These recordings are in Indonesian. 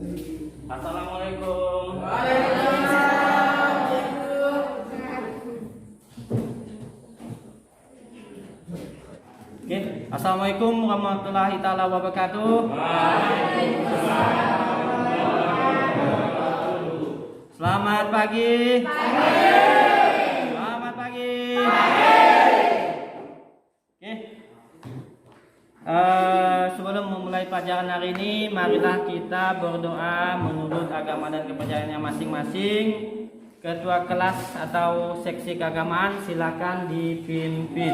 Assalamualaikum. Oke, Assalamualaikum warahmatullahi taala wabarakatuh. Selamat pagi. Selamat pagi. Oke. Sebelum memulai pelajaran hari ini, marilah kita berdoa menurut agama dan kepercayaannya masing-masing. Ketua kelas atau seksi keagamaan silakan dipimpin.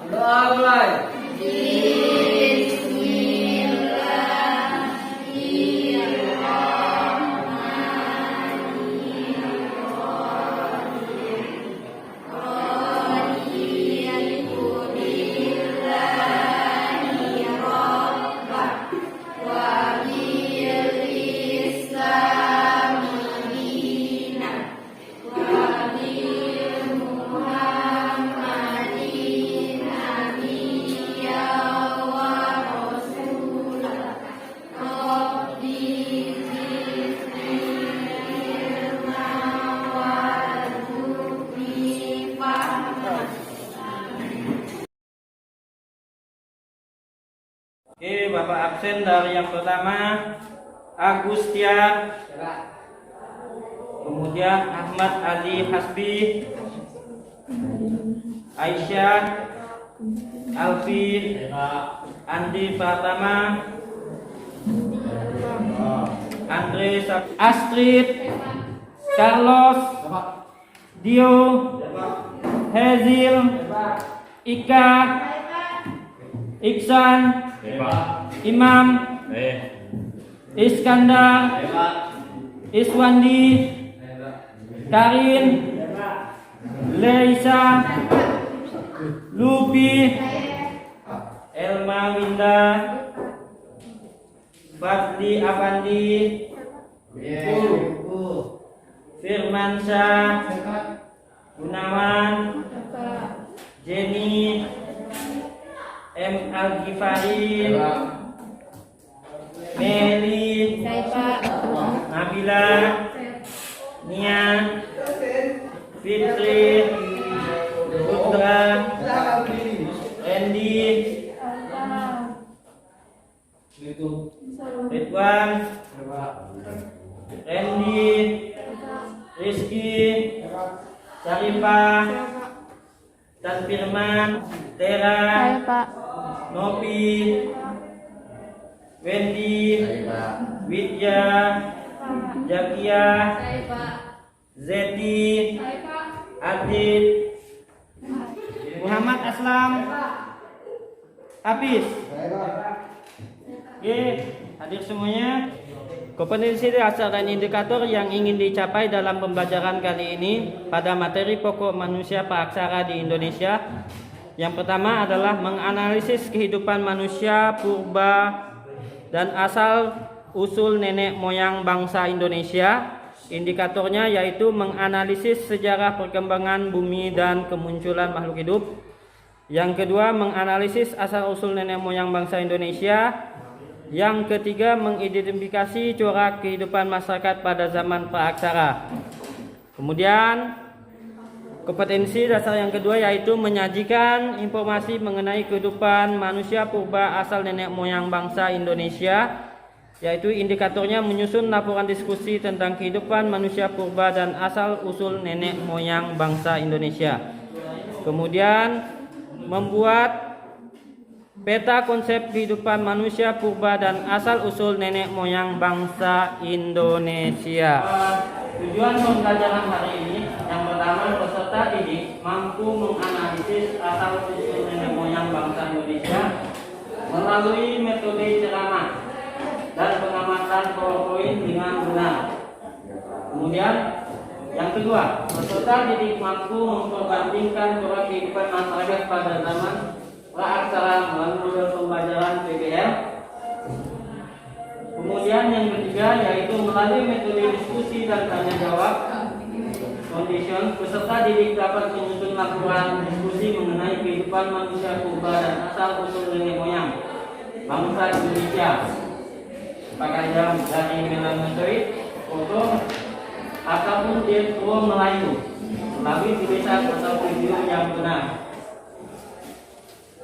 Doa mulai. Oke, Bapak absen dari yang pertama Agustia, kemudian Ahmad Ali Hasbi, Aisyah, Alfi, Andi Pratama, Andre, Astrid, Carlos, Dio, Hezil, Ika, Iksan, Imam, Iskandar, Iswandi, Karin, Leisa, Lupi, Elma Winda, Fadli Afandi, Firmansyah, Gunawan, Jenny, M. Al-Ghifari, Meli, Nabila, Nia, Fitri, Putra, Randy, Ridwan, Randy, Rizky, Syarifah, Dan Firman, Tera, Nopi, Wendy, Widya, Jakia, Zeti, Adit, Muhammad Aslam, Hafiz. Oke, hadir semuanya. Kompetensi dasar dan indikator yang ingin dicapai dalam pembelajaran kali ini pada materi pokok manusia praksara di Indonesia. Yang pertama adalah menganalisis kehidupan manusia purba dan asal usul nenek moyang bangsa Indonesia. Indikatornya yaitu menganalisis sejarah perkembangan bumi dan kemunculan makhluk hidup. Yang kedua, menganalisis asal usul nenek moyang bangsa Indonesia. Yang ketiga, mengidentifikasi corak kehidupan masyarakat pada zaman praaksara. Kemudian, kompetensi dasar yang kedua yaitu menyajikan informasi mengenai kehidupan manusia purba asal nenek moyang bangsa Indonesia, yaitu indikatornya menyusun laporan diskusi tentang kehidupan manusia purba dan asal usul nenek moyang bangsa Indonesia. Kemudian, membuat peta konsep kehidupan manusia purba dan asal usul nenek moyang bangsa Indonesia. Tujuan pembelajaran hari ini yang pertama, peserta didik mampu menganalisis asal usul nenek moyang bangsa Indonesia melalui metode ceramah dan pengamatan PowerPoint dengan benar. Kemudian yang kedua, peserta didik mampu memperbandingkan corak kehidupan masyarakat pada zaman praaksara melalui model pembelajaran PBL. Kemudian yang ketiga yaitu melalui metode diskusi dan tanya jawab condition, peserta didik dapat menyusun laporan diskusi mengenai kehidupan manusia purba dan asal usul nenek moyang bangsa Indonesia pakaian dari melanosoid, foto, ataupun dia tua Melayu melalui tulisan atau video yang benar.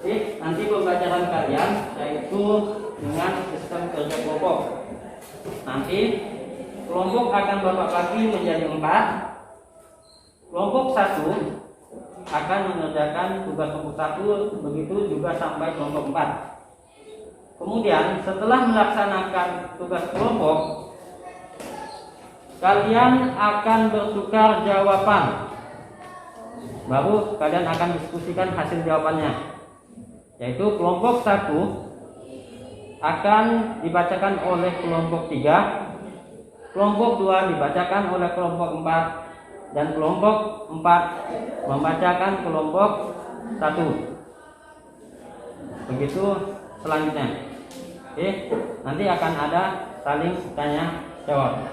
Jadi nanti pembelajaran kalian yaitu dengan sistem kerja kelompok. Nanti kelompok akan Bapak bagi menjadi 4. Kelompok 1 akan mengerjakan tugas kelompok 1, begitu juga sampai kelompok 4. Kemudian setelah melaksanakan tugas kelompok, kalian akan bertukar jawaban. Baru kalian akan diskusikan hasil jawabannya. Yaitu kelompok 1 akan dibacakan oleh kelompok 3, kelompok 2 dibacakan oleh kelompok 4, dan kelompok 4 membacakan kelompok 1. Begitu selanjutnya. Oke, nanti akan ada saling tanya jawab.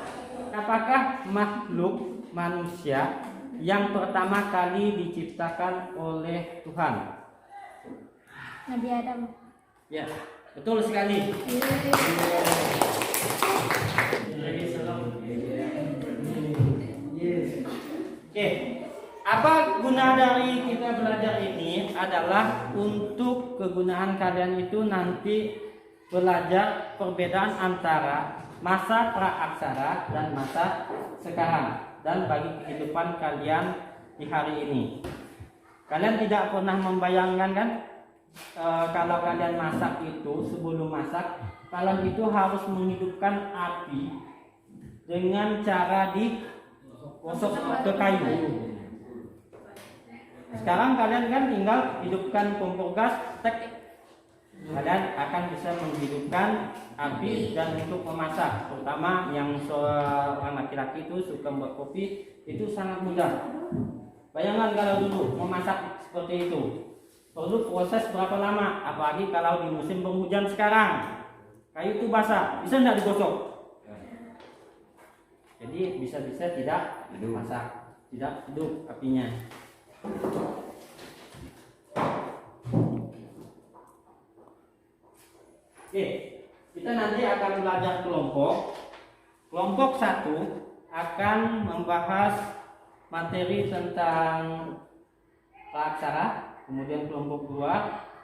Apakah makhluk manusia yang pertama kali diciptakan oleh Tuhan? Nabi Adam. Ya, betul sekali. Oke, apa guna dari kita belajar ini adalah untuk kegunaan kalian itu nanti belajar perbedaan antara masa praaksara dan masa sekarang dan bagi kehidupan kalian di hari ini. Kalian tidak pernah membayangkan kan? Kalau kalian masak itu, sebelum masak kalian itu harus menghidupkan api dengan cara digosok ke kayu. Sekarang kalian kan tinggal hidupkan kompor gas, tek, kalian akan bisa menghidupkan api dan untuk memasak. Terutama yang seorang laki-laki itu suka buat kopi, itu sangat mudah. Bayangkan kalau dulu memasak seperti itu, perlu proses berapa lama, apalagi kalau di musim penghujan sekarang. Kayu itu basah, bisa tidak digosok? Jadi bisa-bisa tidak dimasak, tidak hidup apinya. Oke, kita nanti akan belajar kelompok. Kelompok 1 akan membahas materi tentang praaksara. Kemudian kelompok 2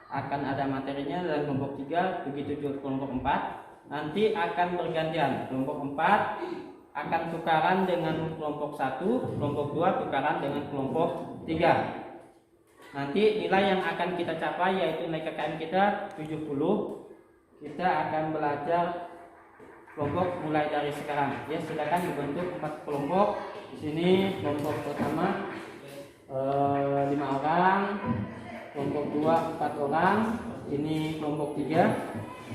akan ada materinya, dan kelompok 3 begitu juga kelompok 4 nanti akan bergantian. Kelompok 4 akan tukaran dengan kelompok 1, kelompok 2 tukaran dengan kelompok 3. Nanti nilai yang akan kita capai yaitu nilai KKM kita 70. Kita akan belajar kelompok mulai dari sekarang. Ya, silakan dibentuk 4 kelompok. Di sini kelompok pertama 5 orang, kelompok 2 4 orang, ini kelompok 3,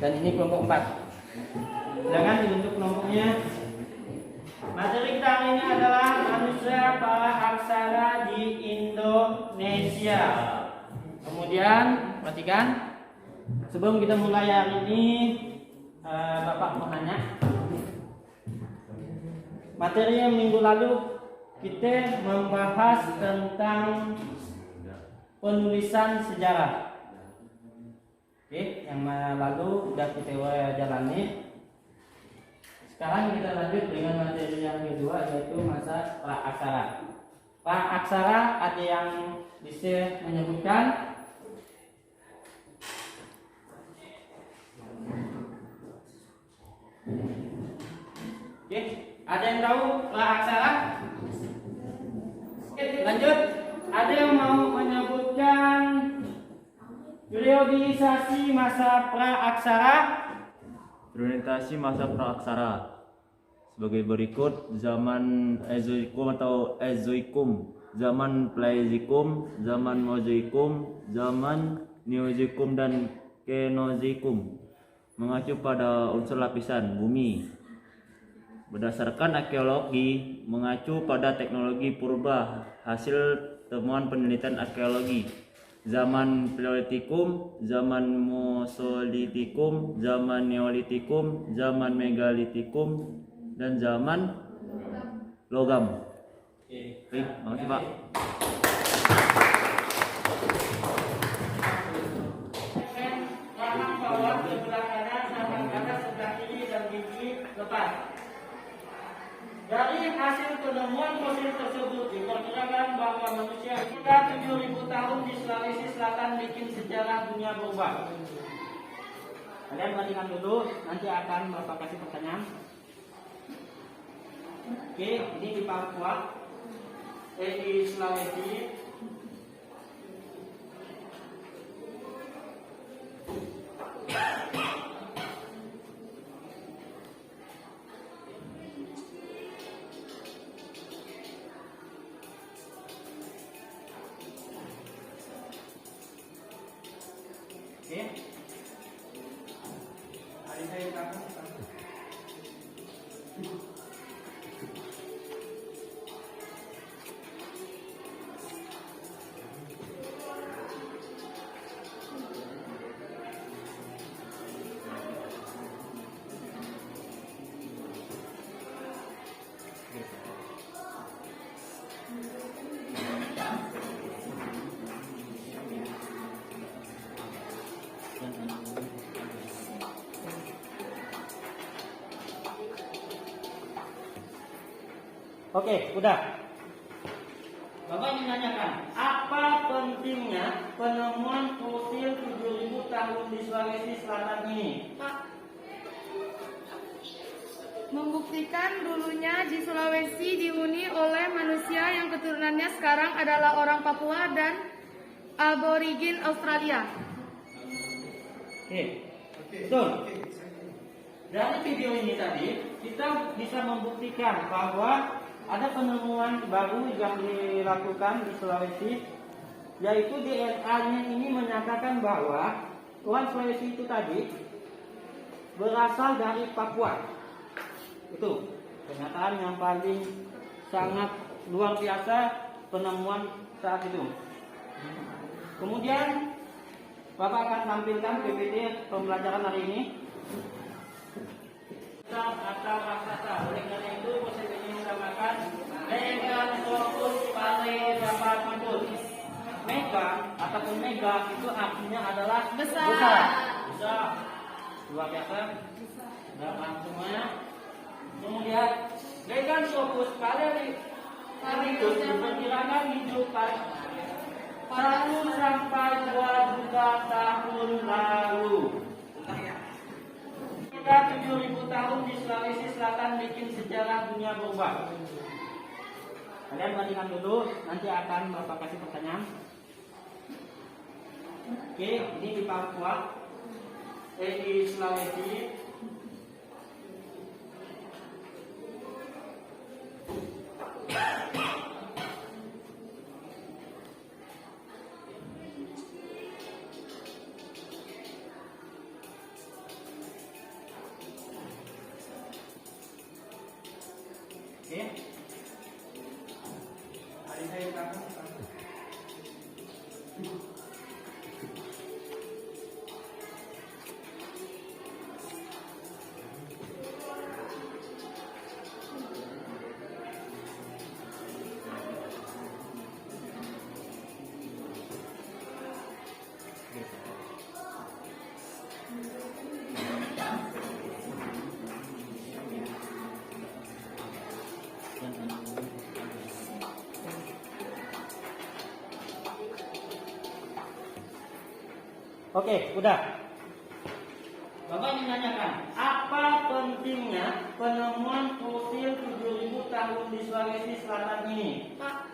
dan ini kelompok 4. Silakan dibentuk kelompoknya. Materi kita hari ini adalah manusia praaksara di Indonesia. Kemudian perhatikan, sebelum kita mulai hari ini, Bapak mau nanya. Materi yang minggu lalu kita membahas tentang penulisan sejarah. Oke, yang lalu sudah kita jalani. Sekarang kita lanjut dengan materi yang kedua, yaitu masa praaksara. Praaksara ada yang bisa menyebutkan? Oke, ada yang tahu praaksara? Oke, lanjut. Ada yang mau menyebutkan periodisasi masa praaksara? Periodisasi masa praaksara sebagai berikut: zaman Ezoikum atau Ezoikum, zaman Paleozoikum, zaman Mesozoikum, zaman Neozoikum dan Kenozoikum. Mengacu pada unsur lapisan bumi. Berdasarkan arkeologi, mengacu pada teknologi purba hasil temuan penelitian arkeologi. Zaman Paleolitikum, zaman Mesolitikum, zaman Neolitikum, zaman Megalitikum, dan zaman logam. Oke, makasih Pak. Warna bawah sebelah kanan, sama kanan sebelah kiri, dan gigi tepat. Dari hasil penemuan fosil tersebut diperkirakan bahwa manusia sekitar 7.000 tahun di Sulawesi Selatan bikin sejarah dunia berubah. Kalian bandingkan dulu, nanti akan Bapak kasih pertanyaan. Oke, ini di Papua, di Sulawesi. Oke. Adik saya kamu. Oke, udah. Bapak ingin menanyakan, apa pentingnya penemuan fosil 7.000 tahun di Sulawesi Selatan ini? Pak, membuktikan dulunya di Sulawesi dihuni oleh manusia yang keturunannya sekarang adalah orang Papua dan aborigin Australia. Oke, betul. Dari video ini tadi, kita bisa membuktikan bahwa ada penemuan baru yang dilakukan di Sulawesi, yaitu DNA-nya ini menyatakan bahwa orang Sulawesi itu tadi berasal dari Papua. Itu pernyataan yang paling sangat luar biasa penemuan saat itu. Kemudian Bapak akan tampilkan PPT pembelajaran hari ini. Atau raksasa. Oleh karena itu proses ini dinamakan Megang Fokus Pale dapat Mabut. Mega ataupun mega itu artinya adalah Besar. Besar. Luar biasa. Dan semuanya. Kemudian Megang Fokus Pale itu diperkirakan hidup 1 sampai 2 juta tahun lalu. Sekitar 7.000 tahun di Sulawesi Selatan bikin sejarah dunia berubah. Kalian bandingkan dulu, nanti akan Bapak kasih pertanyaan. Oke, ini di Papua, di Sulawesi. Oke. Adik saya kamu. Oke, udah. Bapak ingin menanyakan, apa pentingnya penemuan fosil 7.000 tahun di Sulawesi Selatan ini? Pak,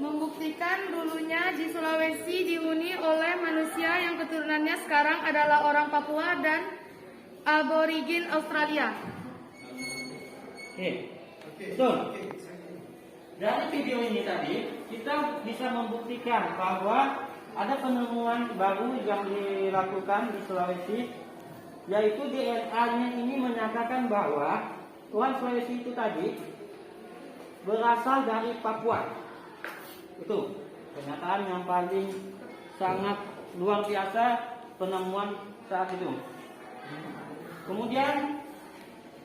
membuktikan dulunya di Sulawesi dihuni oleh manusia yang keturunannya sekarang adalah orang Papua dan aborigin Australia. Oke, betul. Dari video ini tadi, kita bisa membuktikan bahwa ada penemuan baru yang dilakukan di Sulawesi, yaitu DNA-nya ini menyatakan bahwa orang Sulawesi itu tadi berasal dari Papua. Itu pernyataan yang paling sangat luar biasa penemuan saat itu. Kemudian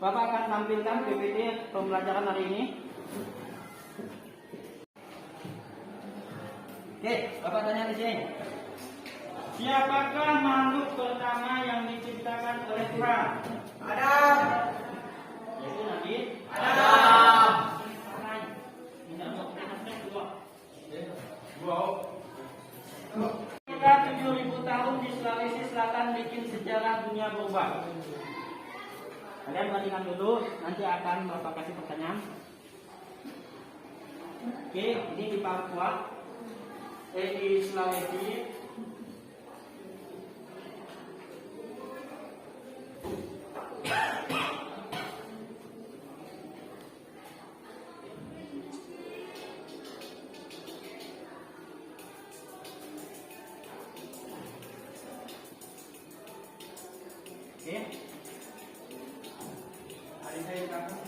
Bapak akan tampilkan PPT pembelajaran hari ini. Oke, Bapak tanya di sini. Siapakah makhluk pertama yang diciptakan oleh Tuhan? Adam. Yaitu Nabi Adam. Kita 7.000 tahun di Sulawesi Selatan bikin sejarah dunia berubah. Kalian bandingkan dulu, nanti akan Bapak kasih pertanyaan. Oke, ini di Papua, di Sulawesi. Oke. Hari saya di kampung.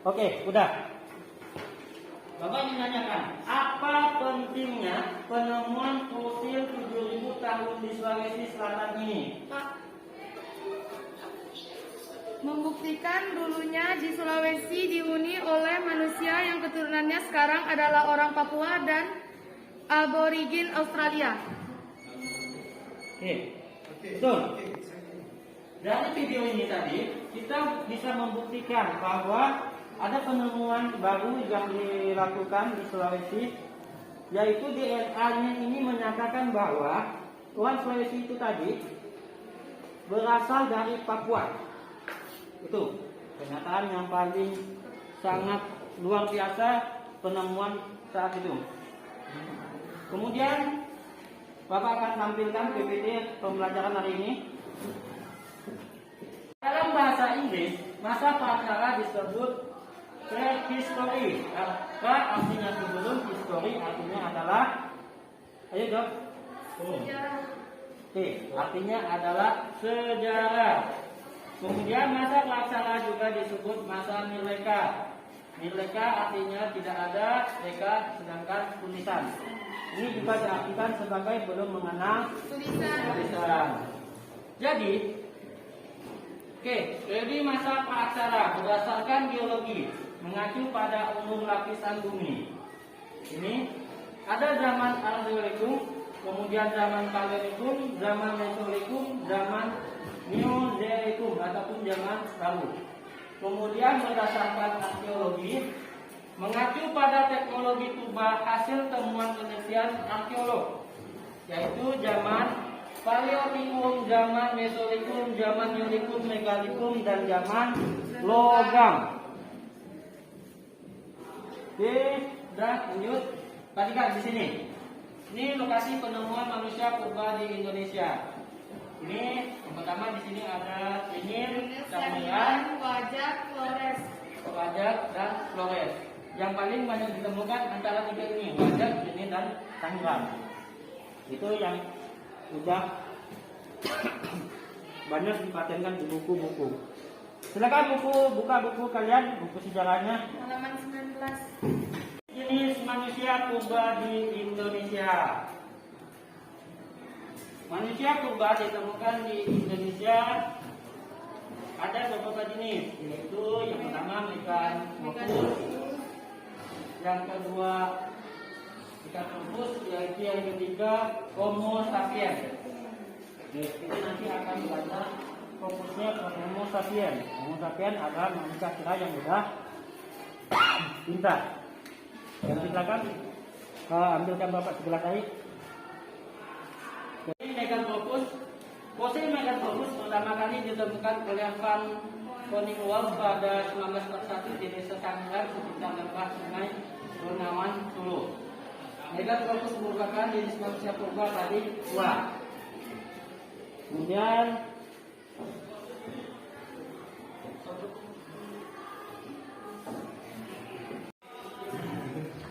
Oke, udah. Bapak ingin nanyakan, apa pentingnya penemuan fosil 7.000 tahun di Sulawesi Selatan ini? Pak, membuktikan dulunya di Sulawesi dihuni oleh manusia yang keturunannya sekarang adalah orang Papua dan aborigin Australia. Oke, betul. Dari video ini tadi, kita bisa membuktikan bahwa ada penemuan baru yang dilakukan di Sulawesi, yaitu DNA-nya ini menyatakan bahwa orang Sulawesi itu tadi berasal dari Papua. Itu kenyataan yang paling sangat luar biasa penemuan saat itu. Kemudian Bapak akan tampilkan PPT pembelajaran hari ini. Dalam bahasa Inggris, masa prasejarah disebut prehistory. Apa artinya sebelum history? Artinya adalah, ayo dok. Oke, artinya adalah sejarah. Kemudian masa praksara juga disebut masa nileka. Nileka artinya tidak ada, reka sedangkan tulisan. Ini juga diartikan sebagai belum mengenal tulisan. Jadi, jadi masa praksara berdasarkan geologi mengacu pada umur lapisan bumi. Ini ada zaman Archeolikum, kemudian zaman Paleolikum, zaman Mesolikum, zaman Neozoikum ataupun zaman baru. Kemudian berdasarkan arkeologi mengacu pada teknologi purba hasil temuan penelitian arkeolog, yaitu zaman Paleolikum, zaman Mesolikum, zaman Neolikum, Megalikum, dan zaman logam. Oke, dan lanjut. Perhatikan di sini. Ini lokasi penemuan manusia purba di Indonesia. Ini yang pertama di sini ada Pinir, Samian, Wajak, dan Flores. Yang paling banyak ditemukan antara tiga ini, Wajak, Pinir, dan Tangerang. Itu yang sudah banyak dipatenkan di buku-buku. Silakan buka buku kalian, buku sejarahnya. Halaman 19. Jenis manusia purba di Indonesia. Manusia purba ditemukan di Indonesia ada beberapa jenis, yaitu yang pertama Meganopus, yang kedua Pithecanthropus, yaitu yang ketiga Homo sapiens. Kita nanti akan baca fokusnya ke Homo sapiens. Homo sapiens adalah manusia kira yang sudah pintar. Yang silakan ambilkan bapak sebelah kiri. Jadi Meganopus, fosil Meganopus pertama kali ditemukan oleh Van Koningswald pada 1941 di desa Tangerang sekitar lepas sungai Bengawan Solo. Meganopus merupakan jenis manusia purba tadi tua. Kemudian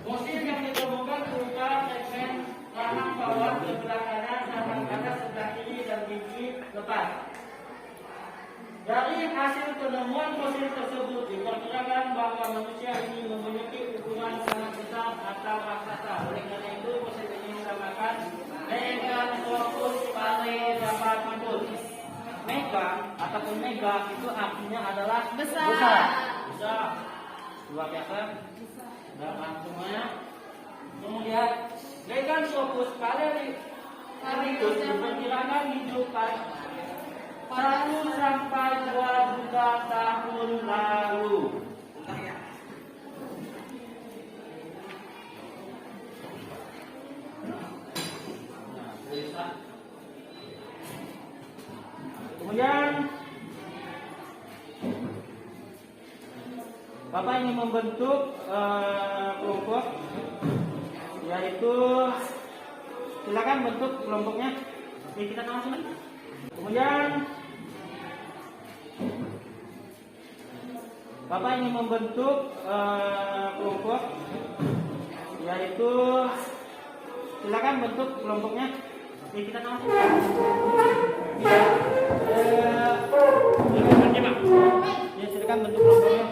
fosil yang ditemukan berupa tepat. Dari hasil penemuan fosil tersebut diperkirakan bahwa manusia ini memiliki ukuran sangat besar atau raksasa. Oleh karena itu fosil ini dinamakan Meganthropus paleodapathus. Mega ataupun mega itu artinya adalah Besar. Besar. Luar biasa. Sudah paham semuanya. Kemudian Meganthropus paleodapathus diperkirakan hidup 1 sampai 2 juta tahun lalu. Kemudian Bapak ingin membentuk kelompok, yaitu silakan bentuk kelompoknya. Oke, kita langsung. Kemudian Bapak ingin membentuk kelompok, yaitu silakan bentuk kelompoknya. Oke, kita langsung. Ya, silakan bentuk kelompoknya.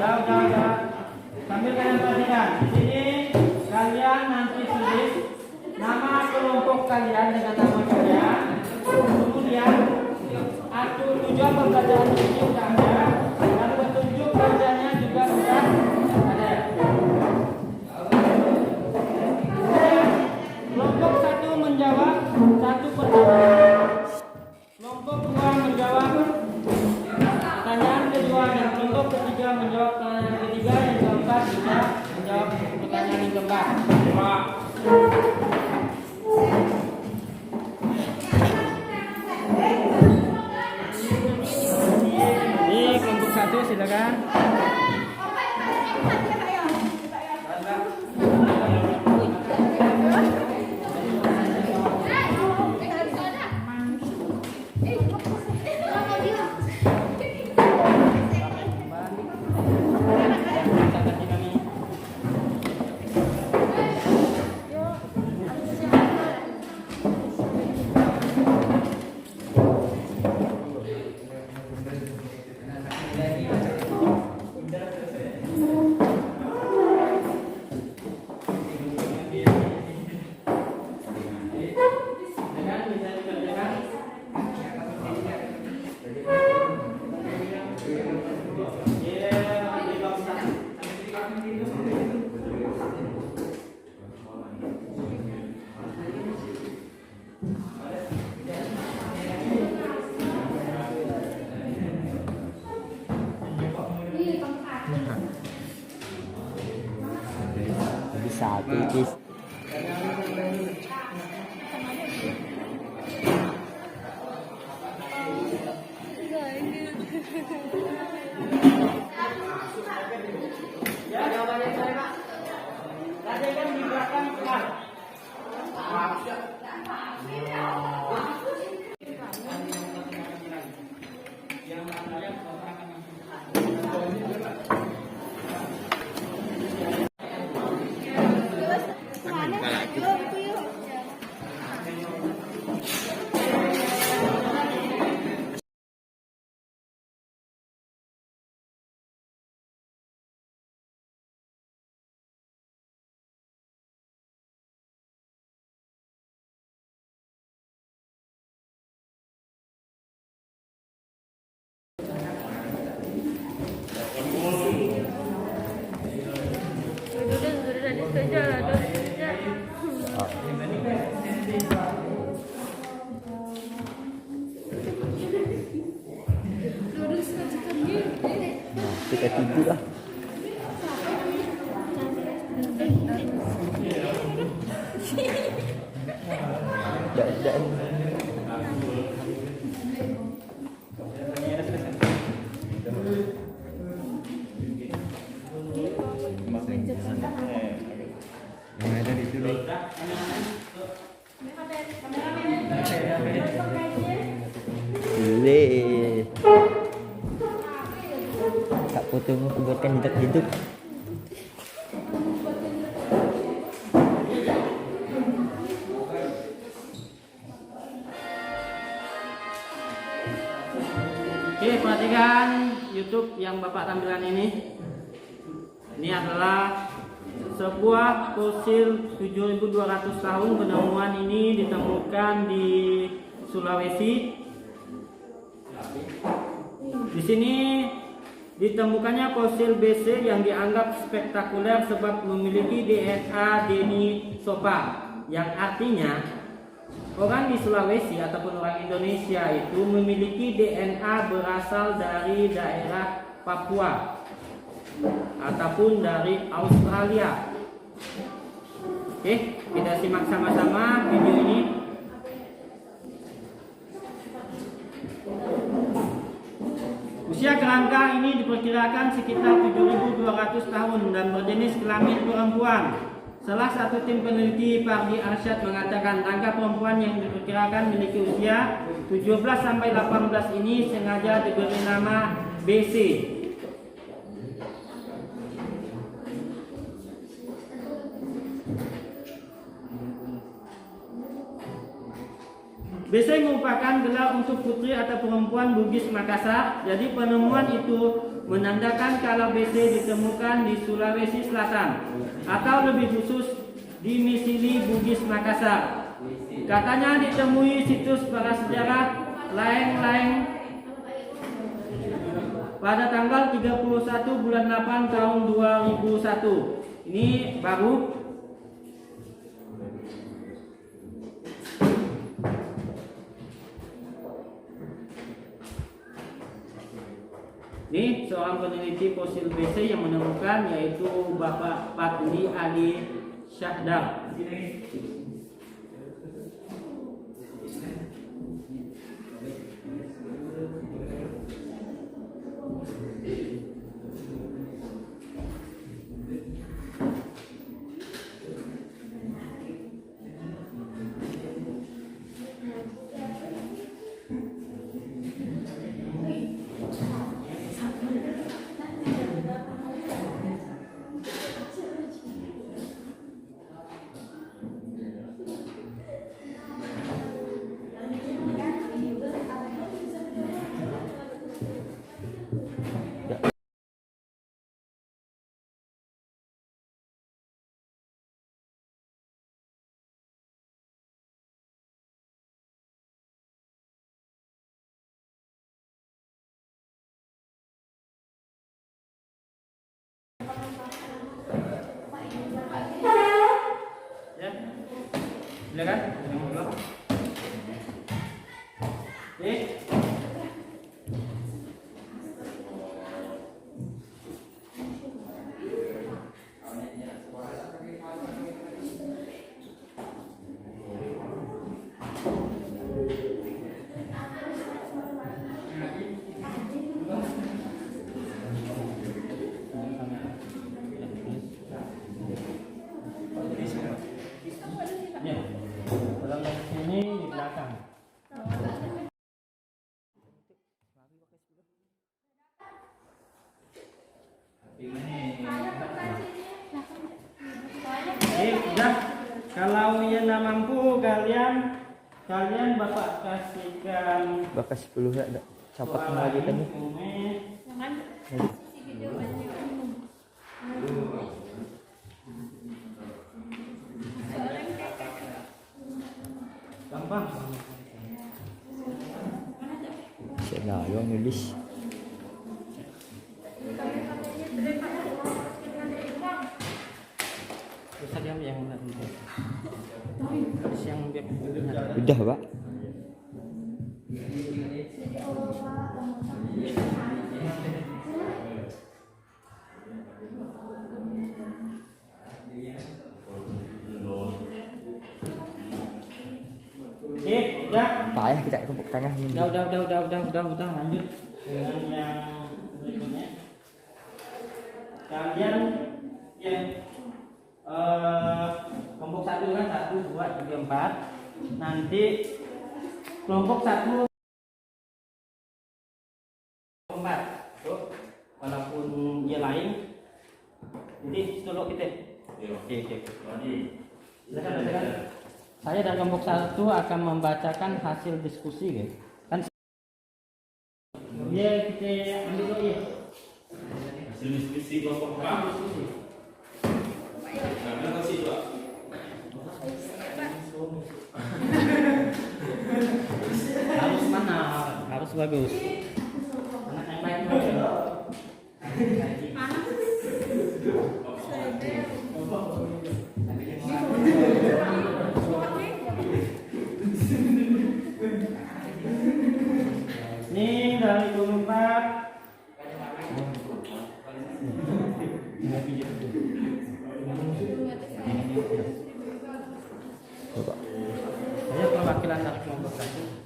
Udah. Sambil kalian perhatikan. Di sini kalian nanti tulis nama kelompok kalian dengan nama kalian. Kemudian atur tujuan pembelajaran ini sudah ada. Dan petunjuk kerjanya juga sudah ada. Kelompok 1 menjawab 1 pertanyaan. Kelompok 2 menjawab pertanyaan kedua, dan kelompok ketiga menjawab pertanyaan ketiga, yang keempat juga menjawab pertanyaan yang keempat. Ini kelompok 1 silakan. Satu guys. Ya, jawabannya saya, Pak. Tadi kan di belakang kelas. Kita tidur lah. Dan Boleh. Tak fotomu aku buatkan hidup-hidup. Oke, perhatikan YouTube yang Bapak tampilkan ini. Ini adalah sebuah fosil 7.200 tahun. Penemuan ini ditemukan di Sulawesi. Di sini ditemukannya fosil BC yang dianggap spektakuler sebab memiliki DNA Denisova, yang artinya orang di Sulawesi ataupun orang Indonesia itu memiliki DNA berasal dari daerah Papua ataupun dari Australia. Oke, kita simak sama-sama video ini. Usia kerangka ini diperkirakan sekitar 7.200 tahun dan berjenis kelamin perempuan. Salah satu tim peneliti Pardi Arsyad mengatakan angka perempuan yang diperkirakan memiliki usia 17 sampai 18 ini sengaja diberi nama BC. BC merupakan gelar untuk putri atau perempuan Bugis Makassar. Jadi penemuan itu menandakan kalau BC ditemukan di Sulawesi Selatan atau lebih khusus di Misili Bugis Makassar. Katanya ditemui situs prasejarah Laeng-Laeng pada tanggal 31 bulan 8 tahun 2001. Ini baru. Ini seorang peneliti fosil BC yang menemukan, yaitu Bapak Patli Ali Syahdar. Ya, silakan. Oke. Ya, kalau ke sini di belakang. Udah. Kalau Yana mampu, kalian Bapak kasihkan Bakas 10 ya, ada. Capat lagi tadi. gampang. Nah, yang nulis. Bisa diam yang nanti. Terus yang Udah, Pak. Udah. Payah kita tepuk tangan ini. Udah, lanjut dengan yang berikutnya. Kalian yang kelompok 1 kan 1, 2, 3, 4. Nanti kelompok 1 4. Tuh, walaupun dia lain. Jadi tolong kita. Oke. Silakan. Saya dari kelompok 1 akan membacakan hasil diskusi, guys. Kan ya kita ambil dulu ya. Hasil diskusi kelompok 4. Harus mana? Harus bagus. Anak yang lain Nih dari kelompok 4. Coba. Saya perwakilan dari kelompok 1.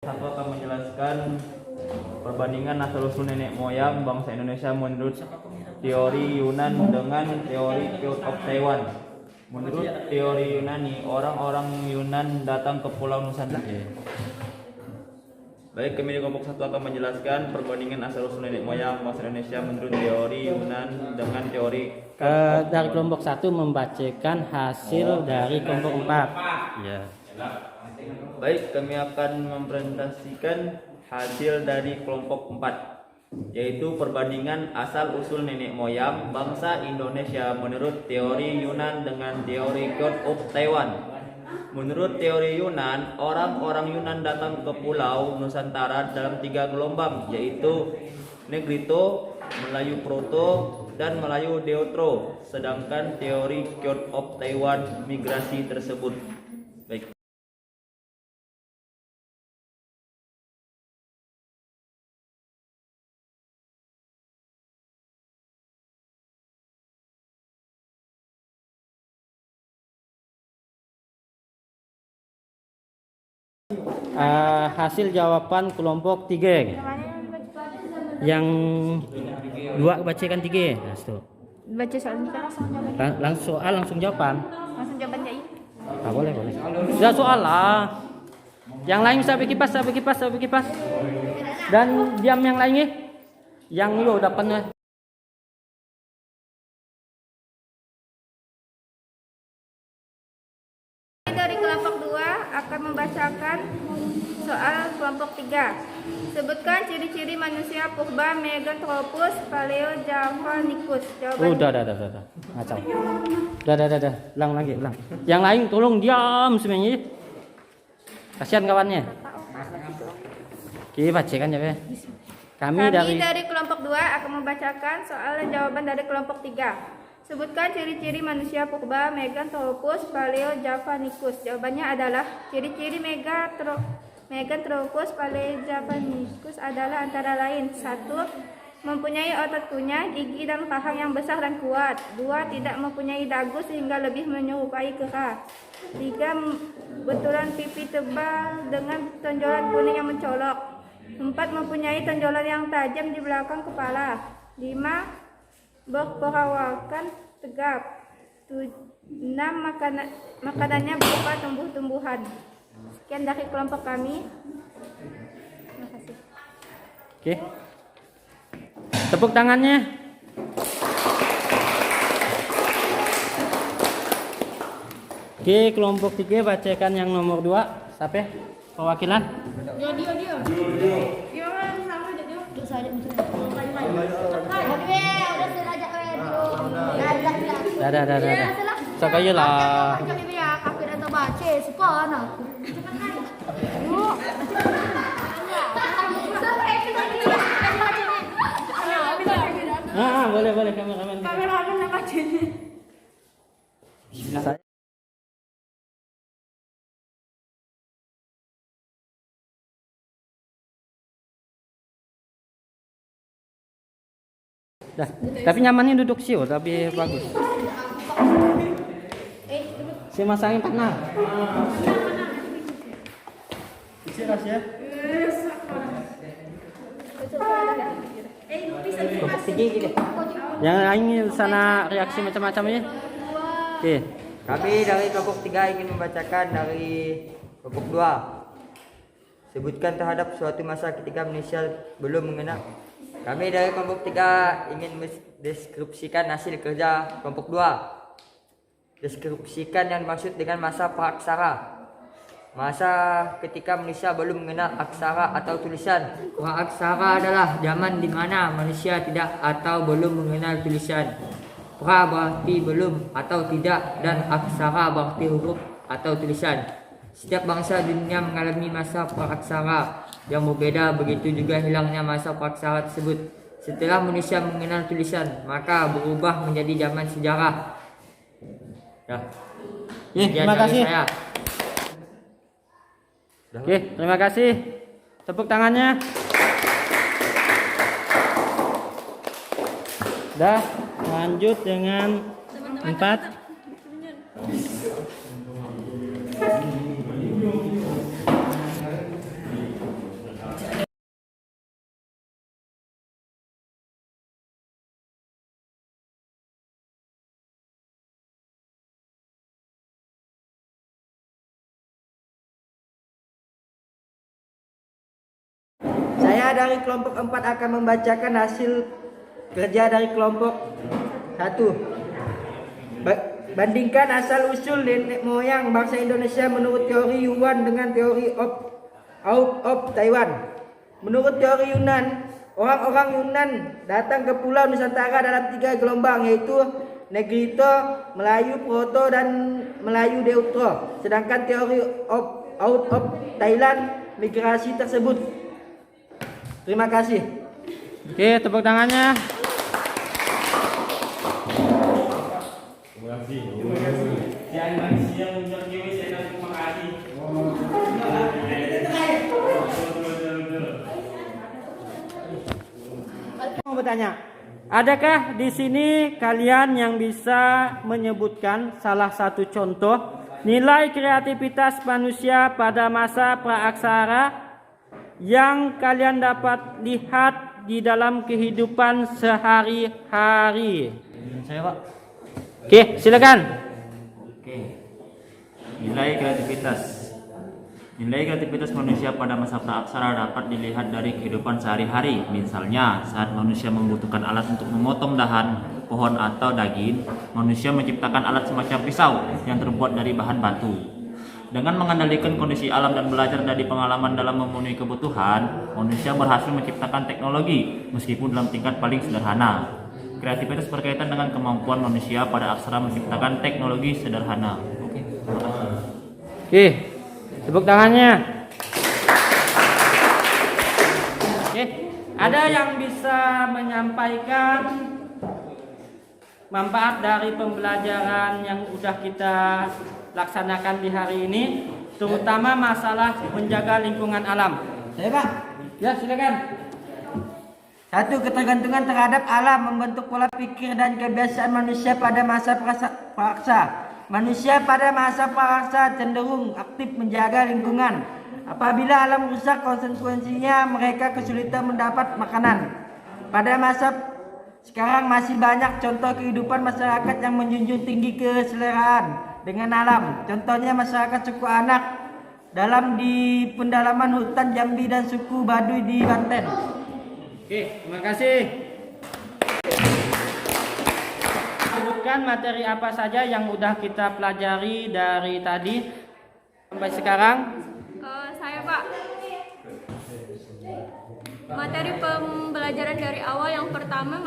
Satu akan menjelaskan perbandingan asal-usul nenek moyang bangsa Indonesia menurut teori Yunan dengan teori Code of Taiwan. Menurut teori Yunani, orang-orang Yunan datang ke Pulau Nusantara. Baik, kami di kelompok 1 akan menjelaskan perbandingan asal-usul nenek moyang bangsa Indonesia menurut teori Yunan dengan teori Dari kelompok 1 membacakan hasil dari kelompok 4. Ya. Baik, kami akan mempresentasikan hasil dari kelompok 4, yaitu perbandingan asal-usul nenek moyang bangsa Indonesia menurut teori Yunan dengan teori Code of Taiwan. Menurut teori Yunan, orang-orang Yunan datang ke Pulau Nusantara dalam 3 gelombang, yaitu Negrito, Melayu Proto, dan Melayu Deutero. Sedangkan teori Code of Taiwan migrasi tersebut. Baik. Hasil jawaban kelompok 3. Yang 2 bacakan 3. Nah, itu. Baca soalnya kan langsung jawab. Langsung jawaban. Langsung jawaban ya. Boleh. Sudah soal lah. Yang lain bisa kipas. Dan diam yang lainnya. Yang lo dapatnya. Dari kelompok 2 akan membacakan soal kelompok 3. Sebutkan ciri-ciri manusia purba Meganthropus Paleojavanicus. Udah. Ngacau. Udah. Ulang lagi. Yang lain tolong diam semuanya. Kasihan kawannya. Oke, bacakan ya, Kami dari kelompok 2 akan membacakan soal jawaban dari kelompok 3. Sebutkan ciri-ciri manusia purba Meganthropus Paleojavanicus. Jawabannya adalah ciri-ciri Meganthropus Paleojavanicus adalah antara lain: 1. Mempunyai otot kunyah, gigi dan rahang yang besar dan kuat. 2. Tidak mempunyai dagu sehingga lebih menyerupai kera. 3. Betulan pipi tebal dengan tonjolan kuning yang mencolok. 4. Mempunyai tonjolan yang tajam di belakang kepala. 5. Berperawakan tegap. 6. Makanannya berupa tumbuh-tumbuhan. Sekian dari kelompok kami. Terima kasih. Oke. Tepuk tangannya. Oke, kelompok 3 bacakan yang nomor 2. Siapa? Perwakilan? Dah. Sakaya lah. Boleh kameramen. Saya dah. Tapi nyamannya duduk sih, tapi bagus. Si masangin pernah. Isi ya. Kelompok 3 gitu. Yang lain sana reaksi macam-macamnya. Oke. Kami dari kelompok 3 ingin membacakan dari kelompok 2. Sebutkan terhadap suatu masa ketika Indonesia belum mengenal. Kami dari kelompok 3 ingin mendeskripsikan hasil kerja kelompok 2. Deskripsikan yang dimaksud dengan masa praaksara. Masa ketika manusia belum mengenal aksara atau tulisan. Praaksara adalah zaman di mana manusia tidak atau belum mengenal tulisan. Pra berarti belum atau tidak, dan aksara berarti huruf atau tulisan. Setiap bangsa dunia mengalami masa praaksara yang berbeda, begitu juga hilangnya masa praaksara tersebut. Setelah manusia mengenal tulisan, maka berubah menjadi zaman sejarah. Ya. Terima kasih. Saya. Oke, terima kasih. Tepuk tangannya. Dah, lanjut dengan 4. Saya dari kelompok 4 akan membacakan hasil kerja dari kelompok 1. Bandingkan asal-usul nenek moyang bangsa Indonesia menurut teori Yuan dengan teori of Taiwan. Menurut teori Yunan, orang-orang Yunan datang ke Pulau Nusantara dalam 3 gelombang, yaitu Negrito, Melayu Proto, dan Melayu Deutro. Sedangkan teori of Thailand migrasi tersebut. Terima kasih. Oke, tepuk tangannya. Mau bertanya, adakah di sini kalian yang bisa menyebutkan salah satu contoh nilai kreativitas manusia pada masa praaksara yang kalian dapat lihat di dalam kehidupan sehari-hari? Saya, Pak. Oke, silakan. Oke. Nilai kreativitas manusia pada masa praaksara dapat dilihat dari kehidupan sehari-hari. Misalnya, saat manusia membutuhkan alat untuk memotong dahan pohon atau daging, manusia menciptakan alat semacam pisau yang terbuat dari bahan batu. Dengan mengandalkan kondisi alam dan belajar dari pengalaman dalam memenuhi kebutuhan, manusia berhasil menciptakan teknologi meskipun dalam tingkat paling sederhana. Kreativitas berkaitan dengan kemampuan manusia pada aksara menciptakan teknologi sederhana. Oke, terima kasih. Oke, tepuk tangannya. Oke, ada yang bisa menyampaikan manfaat dari pembelajaran yang sudah kita laksanakan di hari ini, terutama masalah menjaga lingkungan alam? Saya, Pak. Ya, silakan. 1. Ketergantungan terhadap alam membentuk pola pikir dan kebiasaan manusia pada masa praksa. Manusia pada masa praksa cenderung aktif menjaga lingkungan. Apabila alam rusak, konsekuensinya mereka kesulitan mendapat makanan. Pada masa sekarang masih banyak contoh kehidupan masyarakat yang menjunjung tinggi keseleraan dengan alam. Contohnya masyarakat suku Anak di pendalaman hutan Jambi dan suku Baduy di Banten. Oke, terima kasih. Sebutkan materi apa saja yang udah kita pelajari dari tadi sampai sekarang. Saya, Pak. Materi pembelajaran dari awal yang pertama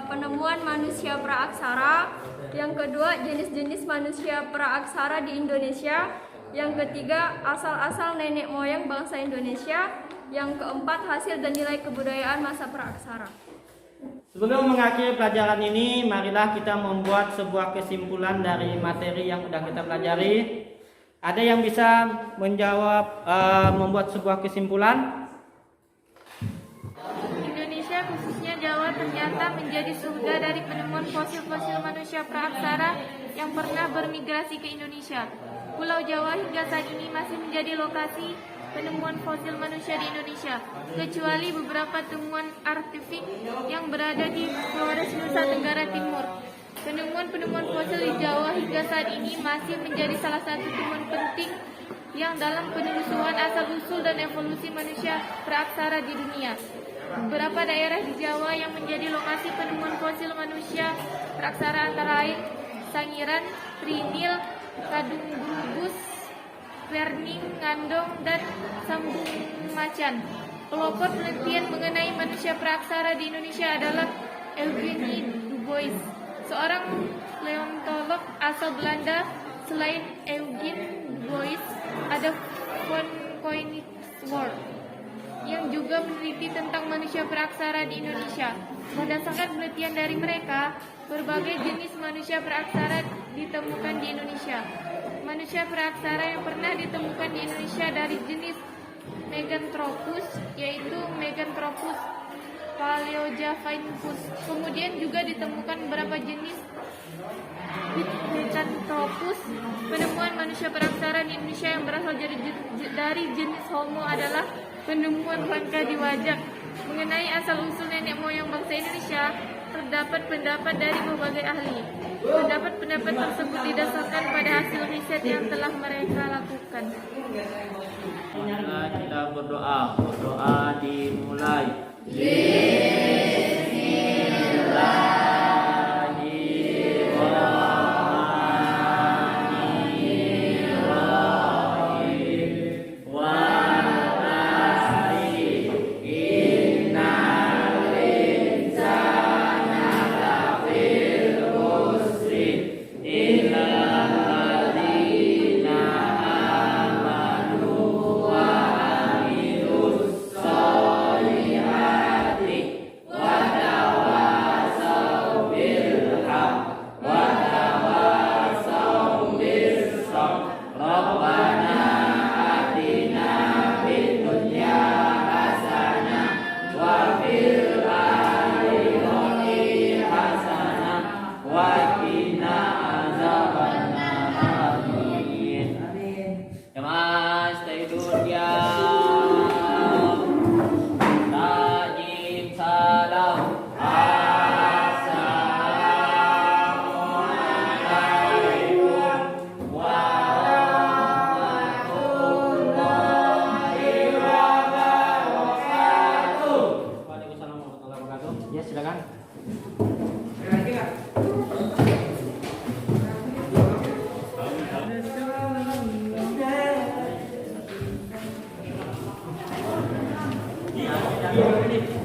penemuan manusia praaksara, yang kedua jenis-jenis manusia praaksara di Indonesia, yang ketiga asal-asal nenek moyang bangsa Indonesia, yang keempat hasil dan nilai kebudayaan masa praaksara. Sebelum mengakhiri pelajaran ini, marilah kita membuat sebuah kesimpulan dari materi yang sudah kita pelajari. Ada yang bisa menjawab, membuat sebuah kesimpulan? Indonesia, khususnya Jawa, ternyata menjadi surga dari penemuan fosil-fosil manusia praaksara yang pernah bermigrasi ke Indonesia. Pulau Jawa hingga saat ini masih menjadi lokasi penemuan fosil manusia di Indonesia, kecuali beberapa temuan artefak yang berada di Flores, Nusa Tenggara Timur. Penemuan-penemuan fosil di Jawa hingga saat ini masih menjadi salah satu temuan penting yang dalam penelusuran asal-usul dan evolusi manusia praaksara di dunia. Beberapa daerah di Jawa yang menjadi lokasi penemuan fosil manusia praaksara antara lain Sangiran, Trinil, Kadung Bulbus, Werning, Ngandong, dan Sambung Macan. Pelopor penelitian mengenai manusia praaksara di Indonesia adalah Eugenie Dubois, seorang paleontolog asal Belanda. Selain Eugene Dubois, ada von Koenigswerd yang juga meneliti tentang manusia praaksara di Indonesia. Berdasarkan penelitian dari mereka, berbagai jenis manusia praaksara ditemukan di Indonesia. Manusia praaksara yang pernah ditemukan di Indonesia dari jenis Meganthropus, yaitu Meganthropus paleojavanicus. Kemudian juga ditemukan beberapa jenis Pithecanthropus. Penemuan manusia praaksara di Indonesia yang berasal dari jenis Homo adalah penemuan rangka di wajah. Mengenai asal-usul nenek moyang bangsa Indonesia, terdapat pendapat dari berbagai ahli. Pendapat-pendapat tersebut didasarkan pada hasil riset yang telah mereka lakukan. Kita berdoa. Berdoa dimulai. Jemaah stay dunia. Tajim salam. Assalamualaikum warahmatullahi wabarakatuh. Waalaikumsalam warahmatullahi wabarakatuh. Ya, silakan. Ini